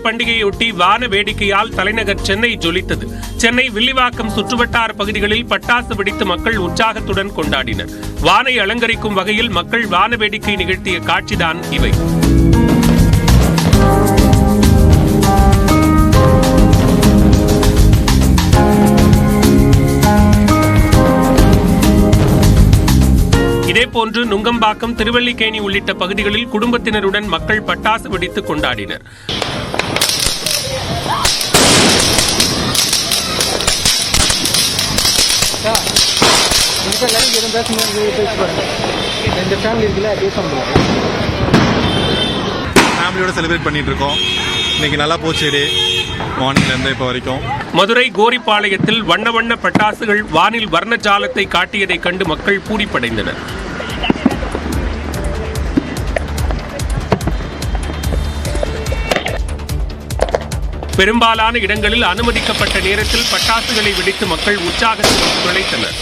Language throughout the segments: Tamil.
பண்டிகையொட்டி வான வேடிக்கையால் தலைநகர் சென்னை ஜொலித்தது. சென்னை வில்லிவாக்கம் சுற்றுவட்டார பகுதிகளில் பட்டாசு வெடித்து மக்கள் உற்சாகத்துடன் கொண்டாடினர். வானை அலங்கரிக்கும் வகையில் மக்கள் வான வேடிக்கை நிகழ்த்திய காட்சிதான் இவை. இதேபோன்று நுங்கம்பாக்கம், திருவல்லிக்கேணி உள்ளிட்ட பகுதிகளில் குடும்பத்தினருடன் மக்கள் பட்டாசு வெடித்து கொண்டாடினர். ஃபேமிலியோட செலிப்ரேட் பண்ணிட்டு இருக்கோம். இன்னைக்கு நல்லா போச்சு டே, மார்னிங்ல இருந்து இப்போ வரைக்கும். மதுரை கோரிப்பாளையத்தில் வண்ண வண்ண பட்டாசுகள் வானில் வர்ணஜாலத்தை காட்டியதை கண்டு மக்கள் பூரிப்படைந்தனர். பெரும்பாலான இடங்களில் அனுமதிக்கப்பட்ட நேரத்தில் பட்டாசுகளை வெடித்து மக்கள் உற்சாகத்தில் நுழைத்தனர்.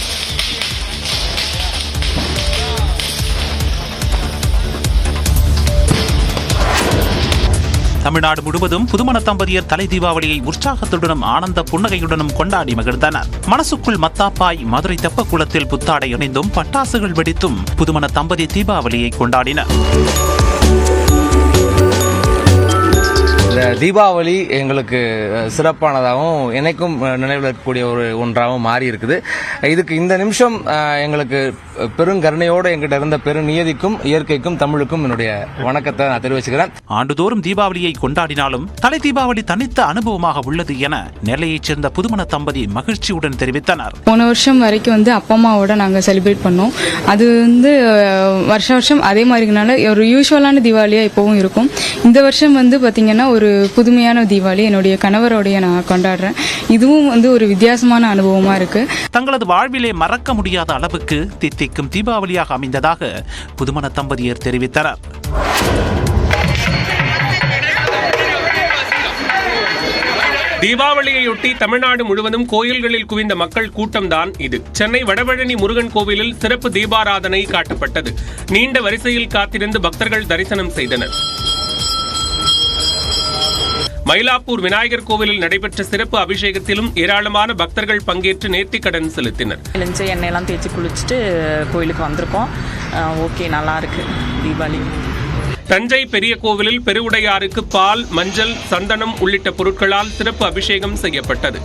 தமிழ்நாடு முழுவதும் புதுமண தம்பதியர் தலை தீபாவளியை உற்சாகத்துடனும் ஆனந்த புன்னகையுடனும் கொண்டாடி மகிழ்ந்தனர். மனசுக்குள் மத்தாப்பாய் மதுரை தெப்பக்குளத்தில் புத்தாடை அணிந்தும் பட்டாசுகள் வெடித்தும் புதுமண தம்பதி தீபாவளியை கொண்டாடினர். இந்த தீபாவளி எங்களுக்கு சிறப்பானதாகவும் எனக்கும் நினைவில் இருக்கக்கூடிய ஒரு ஒன்றாகவும் மாறி இருக்குது. இதுக்கு இந்த நிமிஷம் எங்களுக்கு பெருங்கருணையோடு எங்கிட்ட இருந்த பெருநியதிக்கும் இயற்கைக்கும் தமிழுக்கும் என்னுடைய வணக்கத்தை நான் தெரிவிச்சுக்கிறேன். ஆண்டுதோறும் தீபாவளியை கொண்டாடினாலும் தலை தீபாவளி தனித்த அனுபவமாக உள்ளது என நெல்லையைச் சேர்ந்த புதுமண தம்பதி மகிழ்ச்சியுடன் தெரிவித்தனர். போன வருஷம் வரைக்கும் அப்பா அம்மாவோட நாங்கள் செலிப்ரேட் பண்ணோம். அது வருஷம் அதே மாதிரினால ஒரு யூஸ்வலான தீபாவளியா இப்பவும் இருக்கும். இந்த வருஷம் பாத்தீங்கன்னா ஒரு புதுமையான தீபாவளி என்னுடைய கணவரோடைய நான் கொண்டாடுறேன். இதுவும் ஒரு வித்தியாசமான அனுபவமா இருக்கு. தங்களது வாழ்விலே மறக்க முடியாத அளவுக்கு தித்திக்கும் தீபாவளியாக அமைந்ததாக புதுமண தம்பதியர் தெரிவித்தனர். தீபாவளியையொட்டி தமிழ்நாடு முழுவதும் கோயில்களில் குவிந்த மக்கள் கூட்டம்தான் இது. சென்னை வடபழனி முருகன் கோவிலில் சிறப்பு தீபாராதனை காட்டப்பட்டது. நீண்ட வரிசையில் காத்திருந்து பக்தர்கள் தரிசனம் செய்தனர். மயிலாப்பூர் விநாயகர் கோவிலில் நடைபெற்ற சிறப்பு அபிஷேகத்திலும் ஏராளமான பக்தர்கள் பங்கேற்று நேர்த்திக்கடன் செலுத்தினர். எண்ணெயெல்லாம் தேய்ச்சி குளிச்சுட்டு கோயிலுக்கு வந்திருக்கோம். ஓகே, நல்லா இருக்கு தீபாவளி. தஞ்சை பெரிய கோவிலில் பெருவுடையாருக்கு பால், மஞ்சள், சந்தனம் உள்ளிட்ட பொருட்களால் சிறப்பு அபிஷேகம் செய்யப்பட்டது.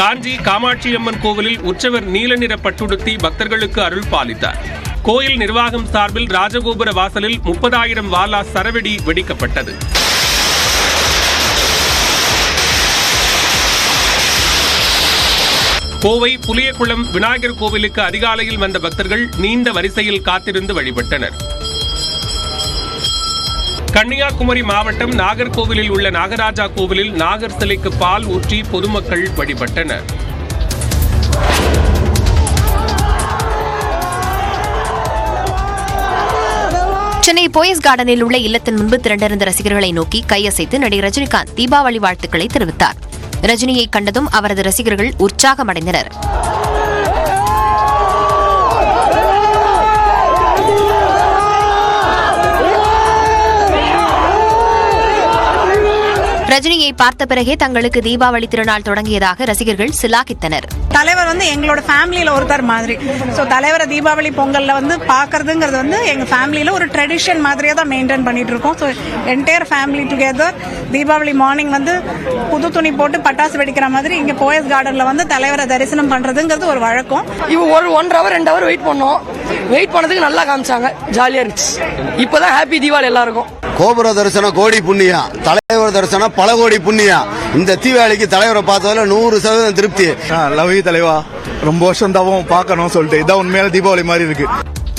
காஞ்சி காமாட்சியம்மன் கோவிலில் உற்சவர் நீல நிற பட்டுடுத்தி பக்தர்களுக்கு அருள் பாலித்தார். கோயில் நிர்வாகம் சார்பில் ராஜகோபுர வாசலில் 30,000 வாலா சரவெடி வெடிக்கப்பட்டது. கோவை புலியகுளம் விநாயகர் கோவிலுக்கு அதிகாலையில் வந்த பக்தர்கள் நீண்ட வரிசையில் காத்திருந்து வழிபட்டனர். கன்னியாகுமரி மாவட்டம் நாகர்கோவிலில் உள்ள நாகராஜா கோவிலில் நாகர் சிலைக்கு பால் ஊற்றி பொதுமக்கள் வழிபட்டனர். சென்னை போயஸ் கார்டனில் உள்ள இல்லத்தின் முன்பு திரண்டிருந்த ரசிகர்களை நோக்கி கையசைத்து நடிகர் ரஜினிகாந்த் தீபாவளி வாழ்த்துக்களை தெரிவித்தார். ரஜினியை கண்டதும் அவரது ரசிகர்கள் உற்சாகமடைந்தனர். ரஜினியை பார்த்த பிறகே தங்களுக்கு தீபாவளி திருநாள் தொடங்கியதாக ரசிகர்கள் சிலாகித்தனர். தலைவர் எங்களோட ஃபேமிலியில ஒருத்தர் மாதிரி. ஸோ தலைவரை தீபாவளி பொங்கல்ல பாக்குறதுங்கிறது எங்க ஃபேமிலியில ஒரு ட்ரெடிஷன் மாதிரியே தான் மெயின்டைன் பண்ணிட்டு இருக்கோம். So entire family together Deepavali morning புது துணி போட்டு பட்டாசு வெடிக்கிற மாதிரி இங்க போயஸ் கார்டன்ல தலைவரை தரிசனம் பண்றதுங்கிறது ஒரு வழக்கம். ஒரு 1 hour 2 hour வெயிட் பண்ணோம். வெயிட் பண்ணதுக்கு நல்லா காமிச்சாங்க, ஜாலியா இருந்துச்சு. இப்பதான் ஹாப்பி தீபாவளி எல்லாருக்கும். கோபுர தரிசனம் கோடி புண்ணியம், தலைவர் தரிசனம் பல கோடி புண்ணியம். இந்த தீபாவளிக்கு தலைவரை பார்த்ததுல 100% திருப்தி. லவ் யூ தலைவா, ரொம்ப வருஷம் தான் பார்க்கணும் சொல்லிட்டு இதான் உண்மையான தீபாவளி மாதிரி இருக்கு.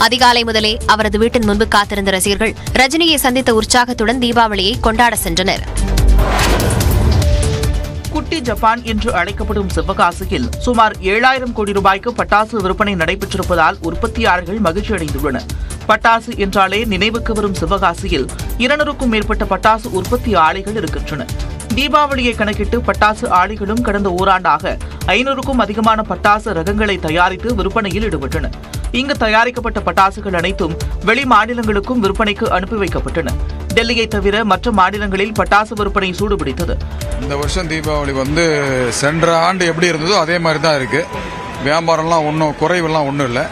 அதிகாலை முதலே அவரது வீட்டின் முன்பு காத்திருந்த ரசிகர்கள் ரஜினியை சந்தித்த உற்சாகத்துடன் தீபாவளியை கொண்டாட சென்றனர். குட்டி ஜப்பான் என்று அழைக்கப்படும் சிவகாசியில் சுமார் 7,000 கோடி ரூபாய்க்கு பட்டாசு விற்பனை நடைபெற்றிருப்பதால் உற்பத்தியாளர்கள் மகிழ்ச்சி அடைந்துள்ளனர். பட்டாசு என்றாலே நினைவுக்கு வரும் சிவகாசியில் 200க்கும் மேற்பட்ட பட்டாசு உற்பத்தி ஆலைகள் இருக்கின்றன. தீபாவளியை கணக்கிட்டு பட்டாசு ஆலைகளும் கடந்த ஓராண்டாக 500க்கும் அதிகமான பட்டாசு ரகங்களை தயாரித்து விற்பனையில் ஈடுபட்டன. இங்கு தயாரிக்கப்பட்ட பட்டாசுகள் அனைத்தும் வெளி மாநிலங்களுக்கும் விற்பனைக்கு அனுப்பி வைக்கப்பட்டன. டெல்லியை தவிர மற்ற மாநிலங்களில் பட்டாசு விற்பனை சூடுபிடித்தது. இந்த வருஷம் தீபாவளி சென்ற ஆண்டு எப்படி இருந்ததோ அதே மாதிரி தான் இருக்கு. வியாபாரம்லாம் ஒன்றும் குறைவெல்லாம் ஒன்றும் இல்லை.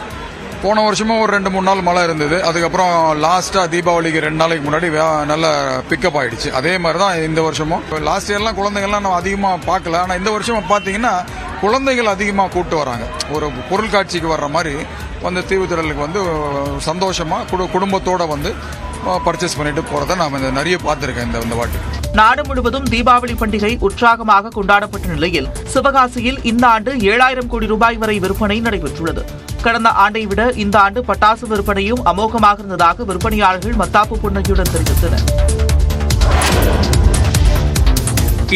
போன வருஷமும் ஒரு 2-3 நாள் மழை இருந்தது. அதுக்கப்புறம் லாஸ்டா தீபாவளிக்கு 2 நாளைக்கு முன்னாடி நல்ல பிக்கப் ஆயிடுச்சு. அதே மாதிரி தான் இந்த வருஷமும். லாஸ்ட் இயர்லாம் குழந்தைகள்லாம் நம்ம அதிகமாக பார்க்கல. ஆனால் இந்த வருஷம் பார்த்தீங்கன்னா குழந்தைகள் அதிகமாக கூட்டு வராங்க. ஒரு பொருள் காட்சிக்கு வர்ற மாதிரி தீவுத்திடலுக்கு சந்தோஷமா குடும்பத்தோட பர்ச்சேஸ் பண்ணிட்டு போறதை நான் நிறைய பார்த்திருக்கேன் இந்த வாட்டி. நாடு முழுவதும் தீபாவளி பண்டிகை உற்சாகமாக கொண்டாடப்பட்ட நிலையில் சிவகாசியில் இந்த ஆண்டு 7000 கோடி ரூபாய் வரை விற்பனை நடைபெற்றுள்ளது. கடந்த ஆண்டை விட இந்த ஆண்டு பட்டாசு விற்பனையும் அமோகமாக இருந்ததாக விற்பனையாளர்கள் மத்தாப்பு புன்னகையுடன் தெரிவித்தனர்.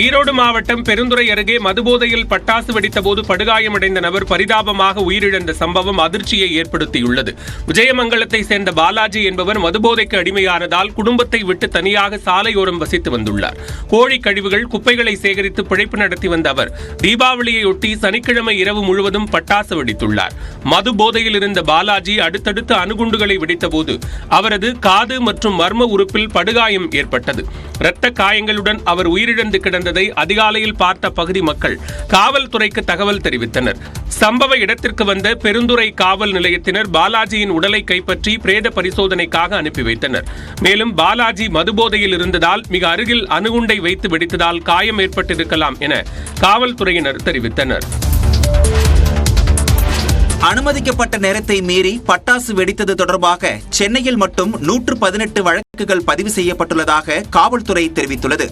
ஈரோடு மாவட்டம் பெருந்துறை அருகே மதுபோதையில் பட்டாசு வெடித்தபோது படுகாயமடைந்த நபர் பரிதாபமாக உயிரிழந்த சம்பவம் அதிர்ச்சியை ஏற்படுத்தியுள்ளது. விஜயமங்கலத்தை சேர்ந்த பாலாஜி என்பவர் மதுபோதைக்கு அடிமையானதால் குடும்பத்தை விட்டு தனியாக சாலையோரம் வசித்து வந்துள்ளார். கோழி கழிவுகள், குப்பைகளை சேகரித்து பிழைப்பு நடத்தி வந்த அவர் தீபாவளியையொட்டி சனிக்கிழமை இரவு முழுவதும் பட்டாசு வெடித்துள்ளார். மது போதையில் இருந்த பாலாஜி அடுத்தடுத்து அணுகுண்டுகளை வெடித்தபோது அவரது காது மற்றும் மர்ம உறுப்பில் படுகாயம் ஏற்பட்டது. இரத்த காயங்களுடன் அவர் உயிரிழந்து கிடந்ததை அதிகாலையில் பார்த்த பகுதி மக்கள் காவல்துறைக்கு தகவல் தெரிவித்தனர். சம்பவ இடத்திற்கு வந்த பெருந்துறை காவல் நிலையத்தினர் பாலாஜியின் உடலை கைப்பற்றி பிரேத பரிசோதனைக்காக அனுப்பி வைத்தனர். மேலும் பாலாஜி மதுபோதையில் இருந்ததால் மிக அருகில் அணுகுண்டை வைத்து வெடித்ததால் காயம் ஏற்பட்டிருக்கலாம் என காவல்துறையினர் தெரிவித்தனர். அனுமதிக்கப்பட்ட நேரத்தை மீறி பட்டாசு வெடித்தது தொடர்பாக சென்னையில் மட்டும் 118 வழக்குகள் பதிவு செய்யப்பட்டுள்ளதாக காவல்துறை தெரிவித்துள்ளது.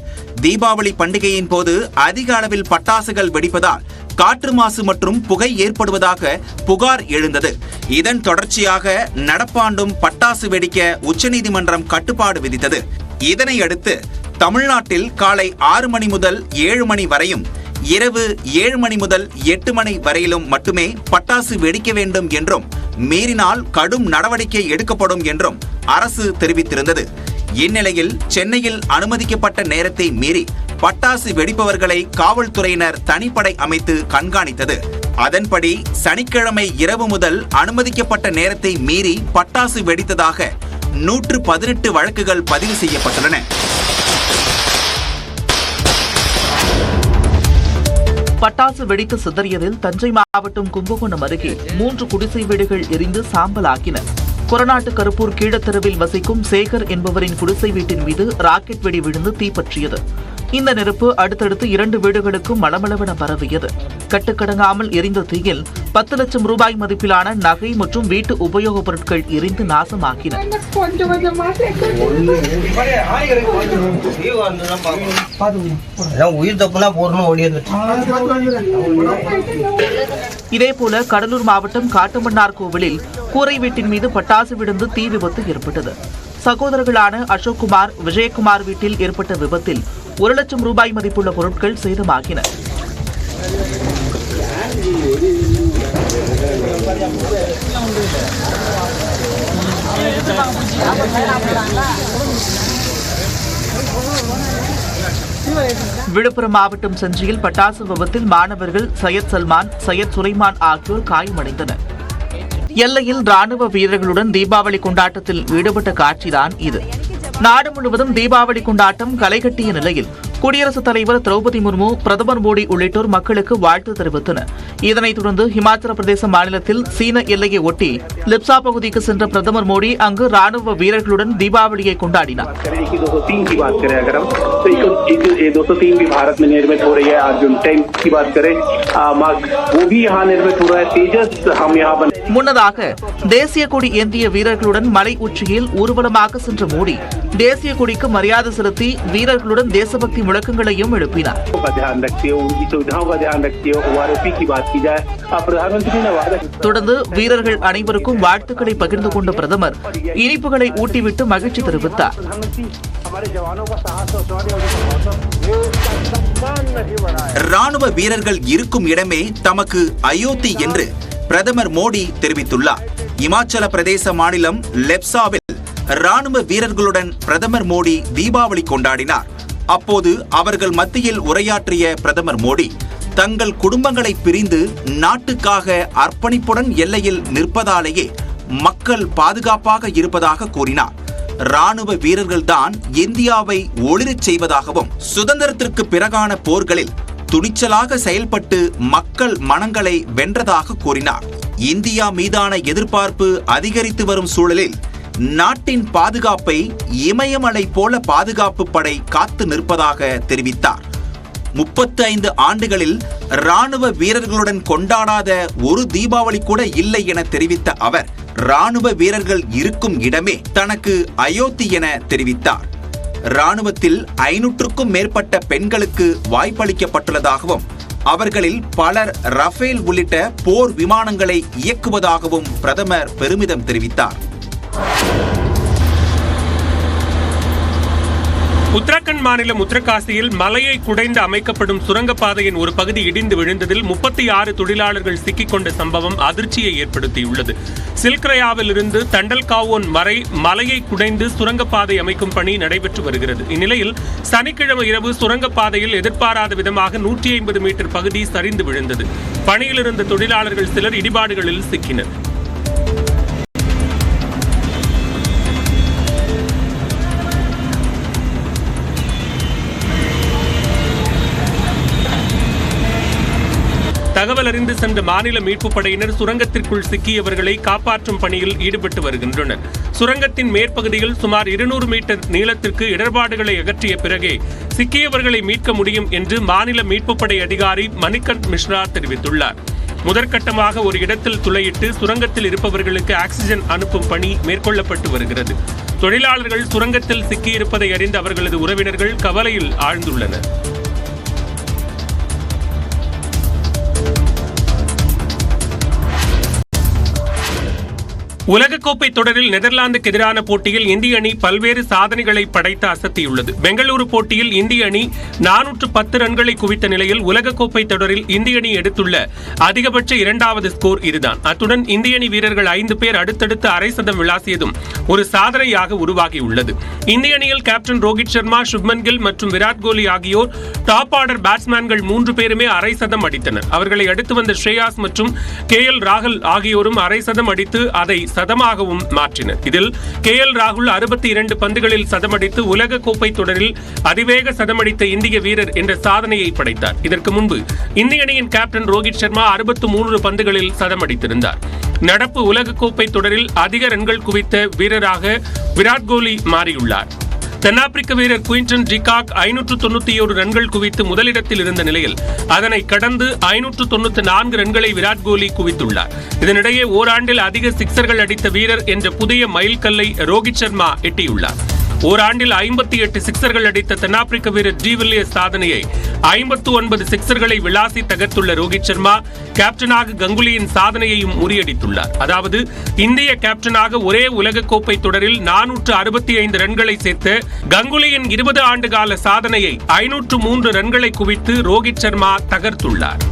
தீபாவளி பண்டிகையின் போது அதிக அளவில் பட்டாசுகள் வெடிப்பதால் காற்று மாசு மற்றும் புகை ஏற்படுவதாக புகார் எழுந்தது. இதன் தொடர்ச்சியாக நடப்பாண்டும் பட்டாசு வெடிக்க உச்சநீதிமன்றம் கட்டுப்பாடு விதித்தது. இதனையடுத்து தமிழ்நாட்டில் காலை 6 மணி முதல் 7 மணி வரையும் இரவு 7 மணி முதல் 8 மணி வரையிலும் மட்டுமே பட்டாசு வெடிக்க வேண்டும் என்றும் மீறினால் கடும் நடவடிக்கை எடுக்கப்படும் என்றும் அரசு தெரிவித்திருந்தது. இந்நிலையில் சென்னையில் அனுமதிக்கப்பட்ட நேரத்தை மீறி பட்டாசு வெடிப்பவர்களை காவல்துறையினர் தனிப்படை அமைத்து கண்காணித்தது. அதன்படி சனிக்கிழமை இரவு முதல் அனுமதிக்கப்பட்ட நேரத்தை மீறி பட்டாசு வெடித்ததாக 118 வழக்குகள் பதிவு செய்யப்பட்டுள்ளன. பட்டாசு வெடித்து சிதறியதில் தஞ்சை மாவட்டம் கும்பகோணம் அருகே 3 குடிசை வீடுகள் எரிந்து சாம்பலாக்கின. கொரநாட்டு கருப்பூர் கீழத்தெருவில் வசிக்கும் சேகர் என்பவரின் குடிசை வீட்டின் மீது ராக்கெட் வெடி விழுந்து தீப்பற்றியது. இந்த நெருப்பு அடுத்தடுத்து 2 வீடுகளுக்கும் மளமளவென பரவியது. கட்டுக்கடங்காமல் எரிந்த தீயில் 10 லட்சம் ரூபாய் மதிப்பிலான நகை மற்றும் வீட்டு உபயோகப் பொருட்கள் எரிந்து நாசமாக்கின. இதேபோல கடலூர் மாவட்டம் காட்டுமன்னார் கோவிலில் கூரை வீட்டின் மீது பட்டாசு விழுந்து தீ விபத்து ஏற்பட்டது. சகோதரர்களான அசோக்குமார், விஜயகுமார் வீட்டில் ஏற்பட்ட விபத்தில் 1 லட்சம் ரூபாய் மதிப்புள்ள பொருட்கள் சேதமாகின. விழுப்புரம் மாவட்டம் செஞ்சியில் பட்டாசு விபத்தில் மாணவர்கள் சையத் சல்மான், சையத் சுலைமான் ஆகியோர் காயமடைந்தனர். எல்லையில் ராணுவ வீரர்களுடன் தீபாவளி கொண்டாட்டத்தில் ஈடுபட்ட காட்சிதான் இது. நாடு முழுவதும் தீபாவளி கொண்டாட்டம் களைகட்டிய நிலையில் குடியரசுத் தலைவர் திரௌபதி முர்மு, பிரதமர் மோடி உள்ளிட்டோர் மக்களுக்கு வாழ்த்து தெரிவித்தனர். இதனைத் தொடர்ந்து இமாச்சல பிரதேச மாநிலத்தில் சீன எல்லையை ஒட்டி லிப்சா பகுதிக்கு சென்ற பிரதமர் மோடி அங்கு ராணுவ வீரர்களுடன் தீபாவளியை கொண்டாடினார். முன்னதாக தேசிய கொடி ஏந்திய வீரர்களுடன் மலை உச்சியில் ஊர்வலமாக சென்ற மோடி தேசிய கொடிக்கு மரியாதை செலுத்தி வீரர்களுடன் தேசபக்தி முழக்கங்களையும் எழுப்பினார். தொடர்ந்து வீரர்கள் அனைவருக்கும் வாழ்த்துக்களை பகிர்ந்து கொண்ட பிரதமர் இனிப்புகளை ஊட்டிவிட்டு மகிழ்ச்சி தெரிவித்தார். ராணுவ வீரர்கள் இருக்கும் இடமே தமக்கு அயோத்தி என்று பிரதமர் மோடி தெரிவித்துள்ளார். இமாச்சல பிரதேச மாநிலம் லெப்சாவில் ராணுவ வீரர்களுடன் பிரதமர் மோடி தீபாவளி கொண்டாடினார். அப்போது அவர்கள் மத்தியில் உரையாற்றிய பிரதமர் மோடி தங்கள் குடும்பங்களை பிரிந்து நாட்டுக்காக அர்ப்பணிப்புடன் எல்லையில் நிற்பதாலேயே மக்கள் பாதுகாப்பாக இருப்பதாக கூறினார். ராணுவ வீரர்கள்தான் இந்தியாவை ஒளிரச் செய்வதாகவும், சுதந்திரத்திற்கு பிறகான போர்களில் துணிச்சலாக செயல்பட்டு மக்கள் மனங்களை வென்றதாக கூறினார். இந்தியா மீதான எதிர்பார்ப்பு அதிகரித்து வரும் சூழலில் நாட்டின் பாதுகாப்பை இமயமலை போல பாதுகாப்பு படை காத்து நிற்பதாக தெரிவித்தார். 35 ஆண்டுகளில் ராணுவ வீரர்களுடன் கொண்டாடாத ஒரு தீபாவளி கூட இல்லை என தெரிவித்த அவர், ராணுவ வீரர்கள் இருக்கும் இடமே தனக்கு அயோத்தி என தெரிவித்தார். ராணுவத்தில் 500க்கும் மேற்பட்ட பெண்களுக்கு வாய்ப்பளிக்கப்பட்டுள்ளதாகவும், அவர்களில் பலர் ரஃபேல் உள்ளிட்ட போர் விமானங்களை இயக்குவதாகவும் பிரதமர் பெருமிதம் தெரிவித்தார். உத்தரகண்ட் மாநிலம் உத்தரகாசியில் மலையை குடைந்து அமைக்கப்படும் சுரங்கப்பாதையின் ஒரு பகுதி இடிந்து விழுந்ததில் 36 தொழிலாளர்கள் சிக்கிக்கொண்ட சம்பவம் அதிர்ச்சியை ஏற்படுத்தியுள்ளது. சில்க்ரயாவில் இருந்து தண்டல்காவோன் வரை மலையை குடைந்து சுரங்கப்பாதை அமைக்கும் பணி நடைபெற்று வருகிறது. இந்நிலையில் சனிக்கிழமை இரவு சுரங்கப்பாதையில் எதிர்பாராத விதமாக 150 மீட்டர் பகுதி சரிந்து விழுந்தது. பணியில் இருந்த தொழிலாளர்கள் சிலர் இடிபாடுகளில் சிக்கினர். தகவல் அறிந்து சென்ற மாநில மீட்புப் படையினர் சுரங்கத்திற்குள் சிக்கியவர்களை காப்பாற்றும் பணியில் ஈடுபட்டு வருகின்றனர். சுரங்கத்தின் மேற்பகுதியில் சுமார் 200 மீட்டர் நீளத்திற்கு இடர்பாடுகளை அகற்றிய பிறகே சிக்கியவர்களை மீட்க முடியும் என்று மாநில மீட்புப் படை அதிகாரி மணிகண்ட் மிஸ்ரா தெரிவித்துள்ளார். முதற்கட்டமாக ஒரு இடத்தில் துளையிட்டு சுரங்கத்தில் இருப்பவர்களுக்கு ஆக்சிஜன் அனுப்பும் பணி மேற்கொள்ளப்பட்டு வருகிறது. தொழிலாளர்கள் சுரங்கத்தில் சிக்கியிருப்பதை அறிந்த அவர்களது உறவினர்கள் கவலையில் ஆழ்ந்துள்ளனர். உலகக்கோப்பை தொடரில் நெதர்லாந்துக்கு எதிரான போட்டியில் இந்திய அணி பல்வேறு சாதனைகளை படைத்து அசத்தியுள்ளது. பெங்களூரு போட்டியில் இந்திய அணி 410 ரன்களை குவித்த நிலையில் உலகக்கோப்பை தொடரில் இந்திய அணி எடுத்துள்ள அதிகபட்ச 2வது ஸ்கோர் இதுதான். அத்துடன் இந்திய அணி வீரர்கள் 5 பேர் அடுத்தடுத்து அரை சதம் விளாசியதும் ஒரு சாதனையாக உருவாகியுள்ளது. இந்திய அணியில் கேப்டன் ரோஹித் சர்மா, சுப்மன் கில் மற்றும் விராட் கோலி ஆகியோர் டாப் ஆர்டர் பேட்ஸ்மேன்கள் 3 பேருமே அரை சதம் அடித்தனர். அவர்களை அடுத்து வந்த ஸ்ரேயாஸ் மற்றும் KL ராகுல் ஆகியோரும் அரை சதம் அடித்து அதை சதமாகவும் மாற்றினர். இதில் KL ராகுல் 62 பந்துகளில் சதமடித்து உலக கோப்பை தொடரில் அதிவேக சதமடித்த இந்திய வீரர் என்ற சாதனையை படைத்தார். இதற்கு முன்பு இந்திய அணியின் கேப்டன் ரோஹித் சர்மா 63 பந்துகளில் சதமடித்திருந்தார். நடப்பு உலகக்கோப்பை தொடரில் அதிக ரன்கள் குவித்த வீரராக விராட் கோலி மாறியுள்ளார். தென்னாப்பிரிக்க வீரர் குயின்டன் டிகாக் 591 ரன்கள் குவித்து முதலிடத்தில் இருந்த நிலையில் அதனை கடந்து 594 ரன்களை விராட் கோலி குவித்துள்ளார். இதனிடையே ஓராண்டில் அதிக சிக்சர்கள் அடித்த வீரர் என்ற புதிய மைல்கல்லை ரோஹித் சர்மா எட்டியுள்ளார். ஓராண்டில் 58 சிக்சர்கள் அடித்த தென்னாப்பிரிக்க வீரர் டி வில்லியர்ஸ் சாதனையை 59 சிக்சர்களை விளாசி தகர்த்துள்ள ரோஹித் சர்மா கேப்டனாக கங்குலியின் சாதனையையும் முறியடித்துள்ளார். அதாவது இந்திய கேப்டனாக ஒரே உலகக்கோப்பை தொடரில் 465 ரன்களை சேர்த்த கங்குலியின் 20 ஆண்டு கால சாதனையை 503 ரன்களை குவித்து ரோஹித் சர்மா தகர்த்துள்ளார்.